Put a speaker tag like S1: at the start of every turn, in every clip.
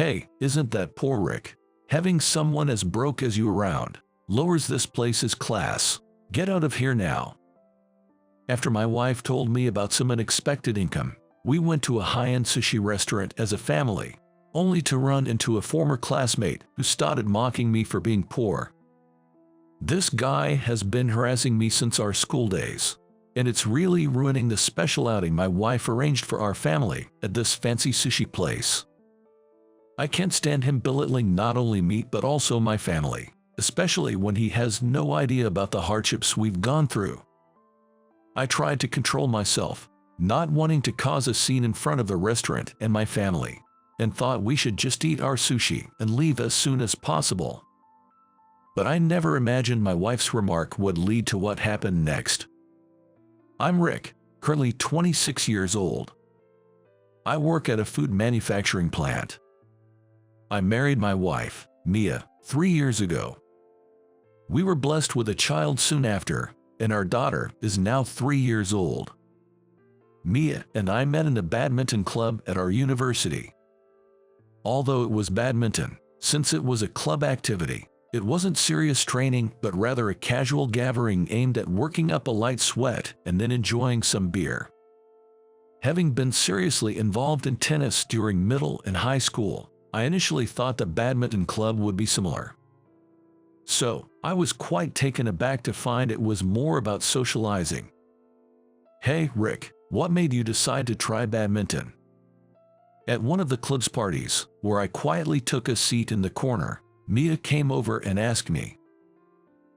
S1: Hey, isn't that poor Rick? Having someone as broke as you around lowers this place's class. Get out of here now. After my wife told me about some unexpected income, we went to a high-end sushi restaurant as a family, only to run into a former classmate who started mocking me for being poor. This guy has been harassing me since our school days, and it's really ruining the special outing my wife arranged for our family at this fancy sushi place. I can't stand him belittling not only me but also my family, especially when he has no idea about the hardships we've gone through. I tried to control myself, not wanting to cause a scene in front of the restaurant and my family, and thought we should just eat our sushi and leave as soon as possible. But I never imagined my wife's remark would lead to what happened next. I'm Rick, currently 26 years old. I work at a food manufacturing plant. I married my wife, Mia, 3 years ago. We were blessed with a child soon after, and our daughter is now 3 years old. Mia and I met in a badminton club at our university. Although it was badminton, since it was a club activity, it wasn't serious training but rather a casual gathering aimed at working up a light sweat and then enjoying some beer. Having been seriously involved in tennis during middle and high school, I initially thought the badminton club would be similar. So, I was quite taken aback to find it was more about socializing. Hey, Rick, what made you decide to try badminton? At one of the club's parties, where I quietly took a seat in the corner, Mia came over and asked me.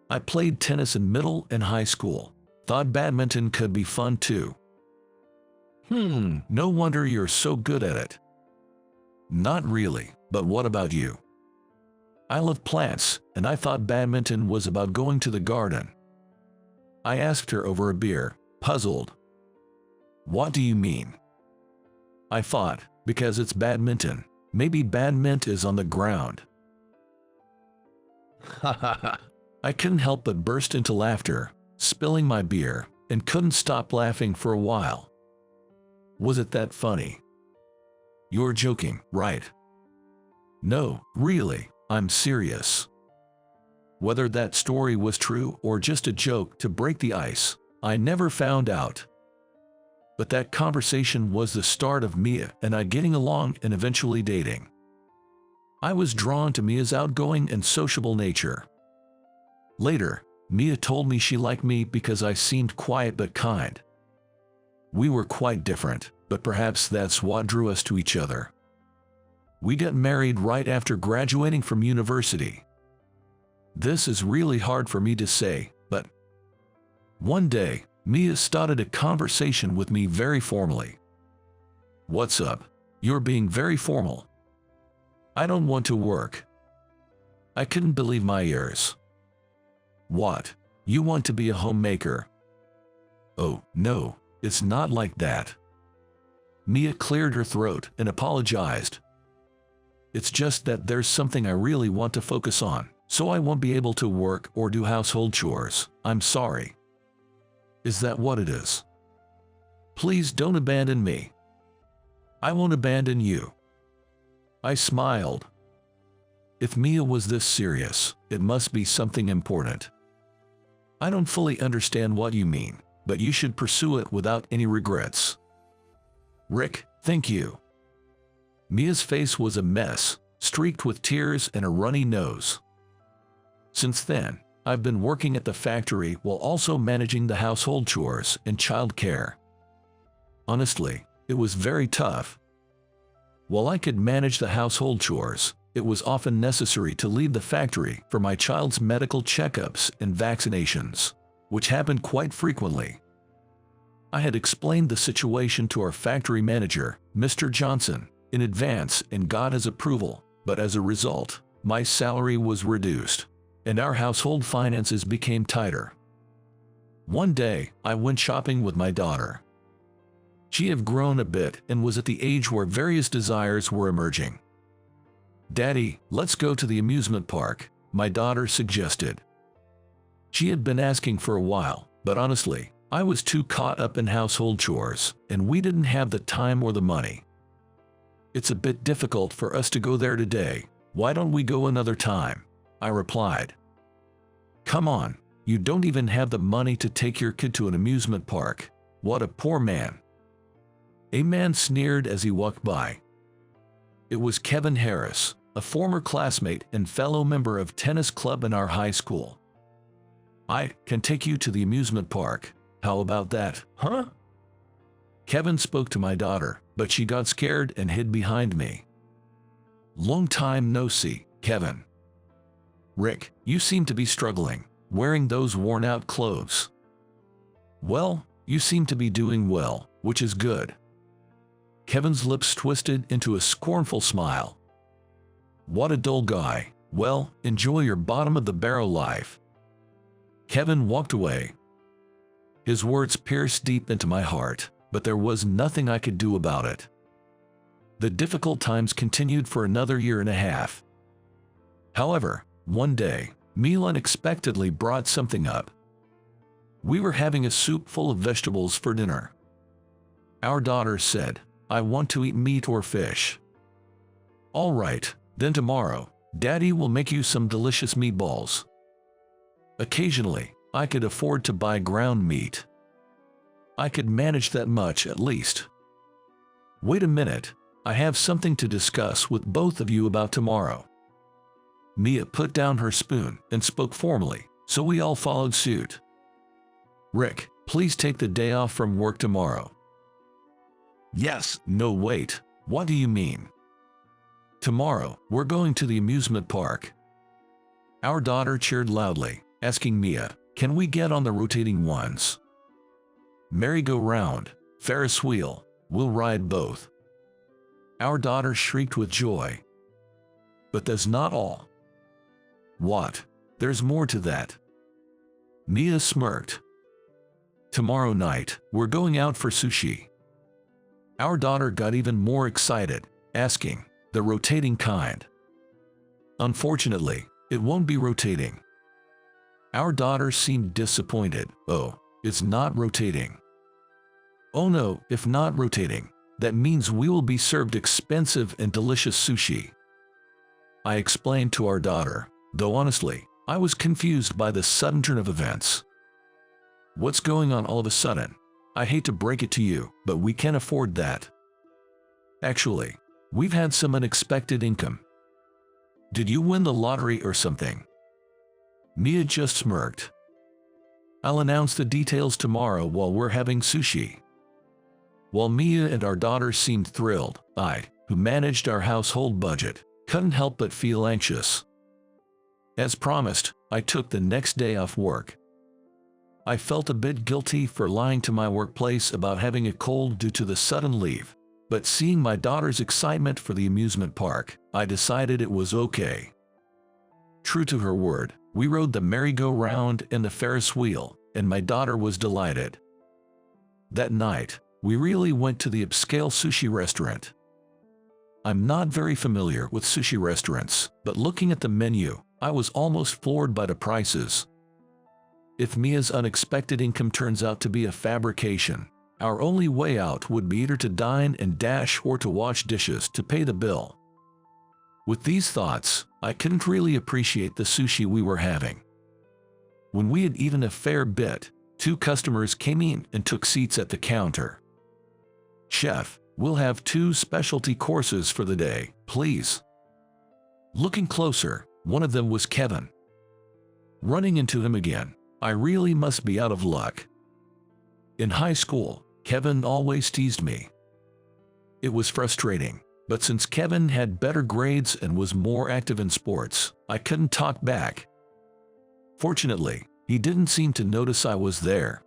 S1: I played tennis in middle and high school. Thought badminton could be fun too. No wonder you're so good at it. Not really, but what about you? I love plants, and I thought badminton was about going to the garden. I asked her over a beer, puzzled. What do you mean? I thought, because it's badminton, maybe badminton is on the ground. I couldn't help but burst into laughter, spilling my beer, and couldn't stop laughing for a while. Was it that funny? You're joking, right? No, really, I'm serious. Whether that story was true or just a joke to break the ice, I never found out. But that conversation was the start of Mia and I getting along and eventually dating. I was drawn to Mia's outgoing and sociable nature. Later, Mia told me she liked me because I seemed quiet but kind. We were quite different, but perhaps that's what drew us to each other. We got married right after graduating from university. This is really hard for me to say, but one day, Mia started a conversation with me very formally. What's up? You're being very formal. I don't want to work. I couldn't believe my ears. What? You want to be a homemaker? Oh, no, it's not like that. Mia cleared her throat and apologized. It's just that there's something I really want to focus on, so I won't be able to work or do household chores. I'm sorry. Is that what it is? Please don't abandon me. I won't abandon you. I smiled. If Mia was this serious, it must be something important. I don't fully understand what you mean, but you should pursue it without any regrets. Rick, thank you. Mia's face was a mess, streaked with tears and a runny nose. Since then, I've been working at the factory while also managing the household chores and child care. Honestly, it was very tough. While I could manage the household chores, it was often necessary to leave the factory for my child's medical checkups and vaccinations, which happened quite frequently. I had explained the situation to our factory manager, Mr. Johnson, in advance and got his approval, but as a result, my salary was reduced, and our household finances became tighter. One day, I went shopping with my daughter. She had grown a bit and was at the age where various desires were emerging. Daddy, let's go to the amusement park, my daughter suggested. She had been asking for a while, but honestly, I was too caught up in household chores, and we didn't have the time or the money. It's a bit difficult for us to go there today. Why don't we go another time? I replied. Come on, you don't even have the money to take your kid to an amusement park. What a poor man. A man sneered as he walked by. It was Kevin Harris, a former classmate and fellow member of tennis club in our high school. I can take you to the amusement park. How about that, huh? Kevin spoke to my daughter, but she got scared and hid behind me. Long time no see, Kevin. Rick, you seem to be struggling, wearing those worn-out clothes. Well, you seem to be doing well, which is good. Kevin's lips twisted into a scornful smile. What a dull guy. Well, enjoy your bottom-of-the-barrel life. Kevin walked away. His words pierced deep into my heart, but there was nothing I could do about it. The difficult times continued for another year and a half. However, one day, Mia unexpectedly brought something up. We were having a soup full of vegetables for dinner. Our daughter said, I want to eat meat or fish. All right, then tomorrow, Daddy will make you some delicious meatballs. Occasionally, I could afford to buy ground meat. I could manage that much at least. Wait a minute, I have something to discuss with both of you about tomorrow. Mia put down her spoon and spoke formally, so we all followed suit. Rick, please take the day off from work tomorrow. Yes, no wait, what do you mean? Tomorrow, we're going to the amusement park. Our daughter cheered loudly, asking Mia, can we get on the rotating ones? Merry-go-round, Ferris wheel, we'll ride both. Our daughter shrieked with joy. But that's not all. What? There's more to that. Mia smirked. Tomorrow night, we're going out for sushi. Our daughter got even more excited, asking, the rotating kind. Unfortunately, it won't be rotating. Our daughter seemed disappointed. Oh, it's not rotating. Oh no, if not rotating, that means we will be served expensive and delicious sushi. I explained to our daughter, though honestly, I was confused by the sudden turn of events. What's going on all of a sudden? I hate to break it to you, but we can't afford that. Actually, we've had some unexpected income. Did you win the lottery or something? Mia just smirked. I'll announce the details tomorrow while we're having sushi. While Mia and our daughter seemed thrilled, I, who managed our household budget, couldn't help but feel anxious. As promised, I took the next day off work. I felt a bit guilty for lying to my workplace about having a cold due to the sudden leave, but seeing my daughter's excitement for the amusement park, I decided it was okay. True to her word, we rode the merry-go-round and the Ferris wheel, and my daughter was delighted. That night, we really went to the upscale sushi restaurant. I'm not very familiar with sushi restaurants, but looking at the menu, I was almost floored by the prices. If Mia's unexpected income turns out to be a fabrication, our only way out would be either to dine and dash or to wash dishes to pay the bill. With these thoughts, I couldn't really appreciate the sushi we were having. When we had eaten a fair bit, 2 customers came in and took seats at the counter. Chef, we'll have 2 specialty courses for the day, please. Looking closer, one of them was Kevin. Running into him again, I really must be out of luck. In high school, Kevin always teased me. It was frustrating, but since Kevin had better grades and was more active in sports, I couldn't talk back. Fortunately, he didn't seem to notice I was there.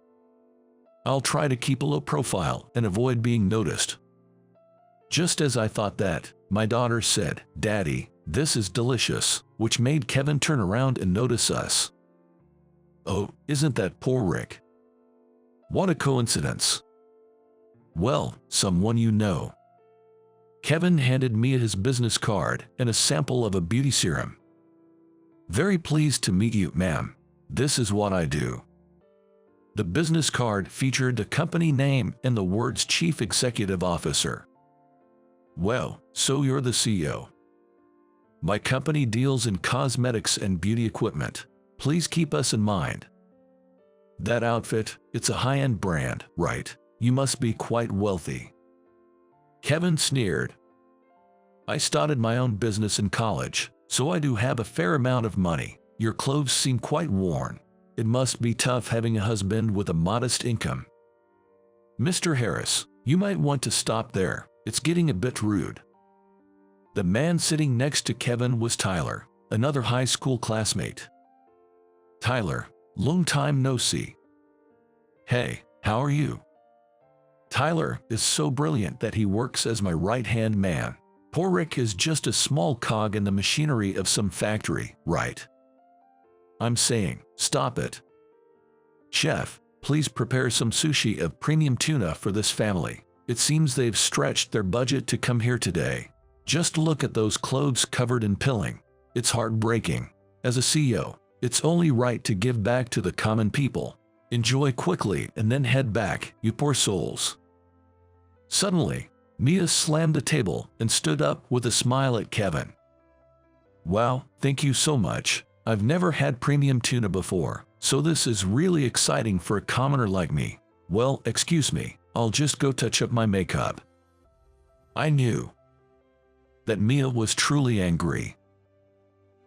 S1: I'll try to keep a low profile and avoid being noticed. Just as I thought that, my daughter said, "Daddy, this is delicious," which made Kevin turn around and notice us. Oh, isn't that poor Rick? What a coincidence. Well, someone you know. Kevin handed me his business card and a sample of a beauty serum. Very pleased to meet you, ma'am. This is what I do. The business card featured the company name and the words Chief Executive Officer. Well, so you're the CEO. My company deals in cosmetics and beauty equipment. Please keep us in mind. That outfit, it's a high-end brand, right? You must be quite wealthy. Kevin sneered. I started my own business in college, so I do have a fair amount of money. Your clothes seem quite worn. It must be tough having a husband with a modest income. Mr. Harris, you might want to stop there. It's getting a bit rude. The man sitting next to Kevin was Tyler, another high school classmate. Tyler, long time no see. Hey, how are you? Tyler is so brilliant that he works as my right-hand man. Poor Rick is just a small cog in the machinery of some factory, right? I'm saying, stop it. Chef, please prepare some sushi of premium tuna for this family. It seems they've stretched their budget to come here today. Just look at those clothes covered in pilling. It's heartbreaking. As a CEO, it's only right to give back to the common people. Enjoy quickly and then head back, you poor souls. Suddenly, Mia slammed the table and stood up with a smile at Kevin. Wow, thank you so much. I've never had premium tuna before, so this is really exciting for a commoner like me. Well, excuse me, I'll just go touch up my makeup. I knew that Mia was truly angry.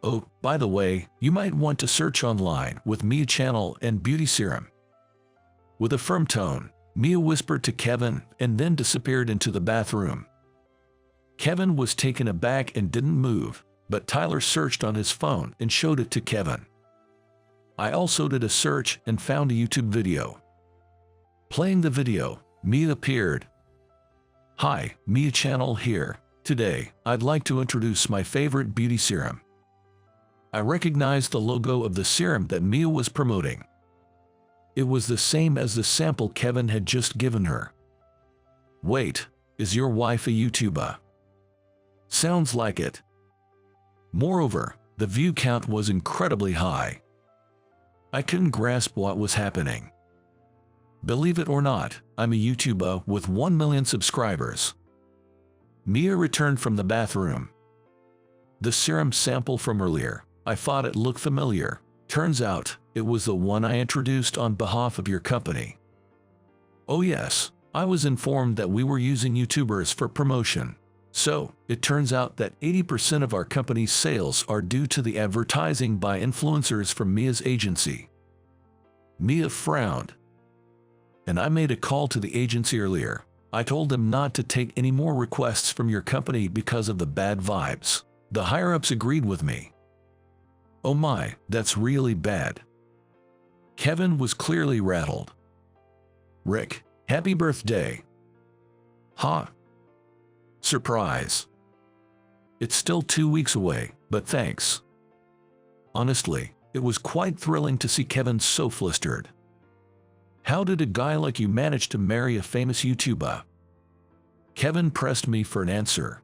S1: Oh, by the way, you might want to search online with Mia Channel and Beauty Serum. With a firm tone, Mia whispered to Kevin and then disappeared into the bathroom. Kevin was taken aback and didn't move, but Tyler searched on his phone and showed it to Kevin. I also did a search and found a YouTube video. Playing the video, Mia appeared. Hi, Mia Channel here. Today, I'd like to introduce my favorite beauty serum. I recognized the logo of the serum that Mia was promoting. It was the same as the sample Kevin had just given her. Wait, is your wife a YouTuber? Sounds like it. Moreover, the view count was incredibly high. I couldn't grasp what was happening. Believe it or not, I'm a YouTuber with 1 million subscribers. Mia returned from the bathroom. The serum sample from earlier, I thought it looked familiar. Turns out, it was the one I introduced on behalf of your company. Oh yes, I was informed that we were using YouTubers for promotion. So, it turns out that 80% of our company's sales are due to the advertising by influencers from Mia's agency. Mia frowned. And I made a call to the agency earlier. I told them not to take any more requests from your company because of the bad vibes. The higher-ups agreed with me. Oh my, that's really bad. Kevin was clearly rattled. Rick, happy birthday. Huh? Surprise. It's still 2 weeks away, but thanks. Honestly, it was quite thrilling to see Kevin so flustered. How did a guy like you manage to marry a famous YouTuber? Kevin pressed me for an answer.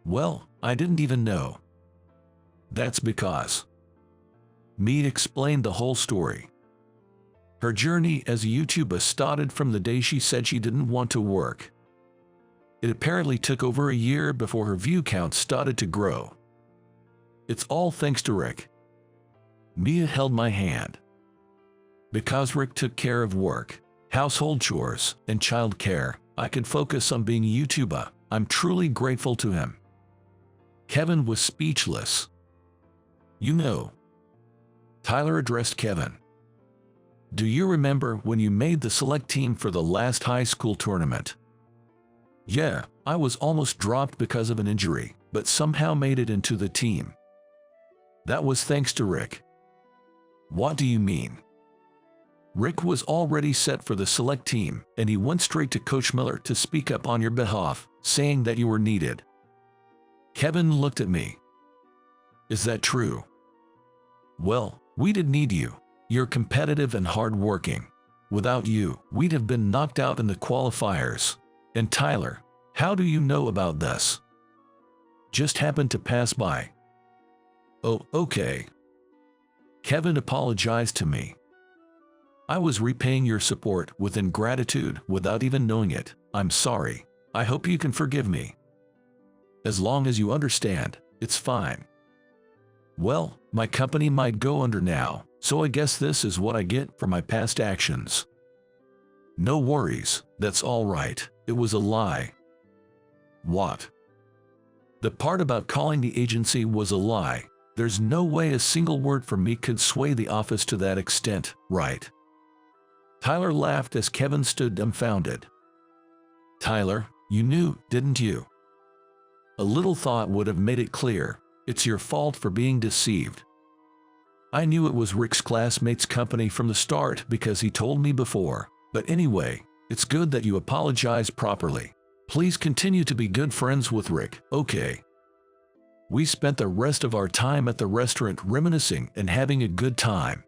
S1: Well, I didn't even know. That's because Mia explained the whole story. Her journey as a YouTuber started from the day she said she didn't want to work. It apparently took over a year before her view count started to grow. It's all thanks to Rick. Mia held my hand. Because Rick took care of work, household chores, and child care, I could focus on being a YouTuber. I'm truly grateful to him. Kevin was speechless. You know, Tyler addressed Kevin. Do you remember when you made the select team for the last high school tournament? Yeah, I was almost dropped because of an injury, but somehow made it into the team. That was thanks to Rick. What do you mean? Rick was already set for the select team, and he went straight to Coach Miller to speak up on your behalf, saying that you were needed. Kevin looked at me. Is that true? Well, we did need you. You're competitive and hardworking. Without you, we'd have been knocked out in the qualifiers. And Tyler, how do you know about this? Just happened to pass by. Oh, okay. Kevin apologized to me. I was repaying your support with ingratitude without even knowing it. I'm sorry. I hope you can forgive me. As long as you understand, it's fine. Well, my company might go under now, so I guess this is what I get for my past actions. No worries, that's all right, it was a lie. What? The part about calling the agency was a lie. There's no way a single word from me could sway the office to that extent, right? Tyler laughed as Kevin stood dumbfounded. Tyler, you knew, didn't you? A little thought would have made it clear. It's your fault for being deceived. I knew it was Rick's classmate's company from the start because he told me before. But anyway, it's good that you apologize properly. Please continue to be good friends with Rick, okay? We spent the rest of our time at the restaurant reminiscing and having a good time.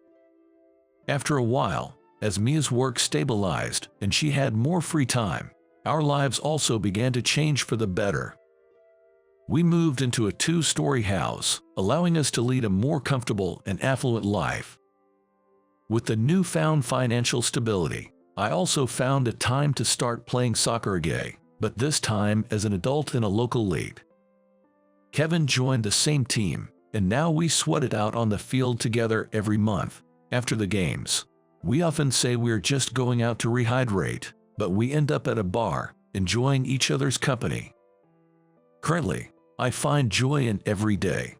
S1: After a while, as Mia's work stabilized and she had more free time, our lives also began to change for the better. We moved into a 2-story house, allowing us to lead a more comfortable and affluent life. With the newfound financial stability, I also found it time to start playing soccer again, but this time as an adult in a local league. Kevin joined the same team, and now we sweat it out on the field together every month. After the games, we often say we're just going out to rehydrate, but we end up at a bar, enjoying each other's company. Currently, I find joy in every day.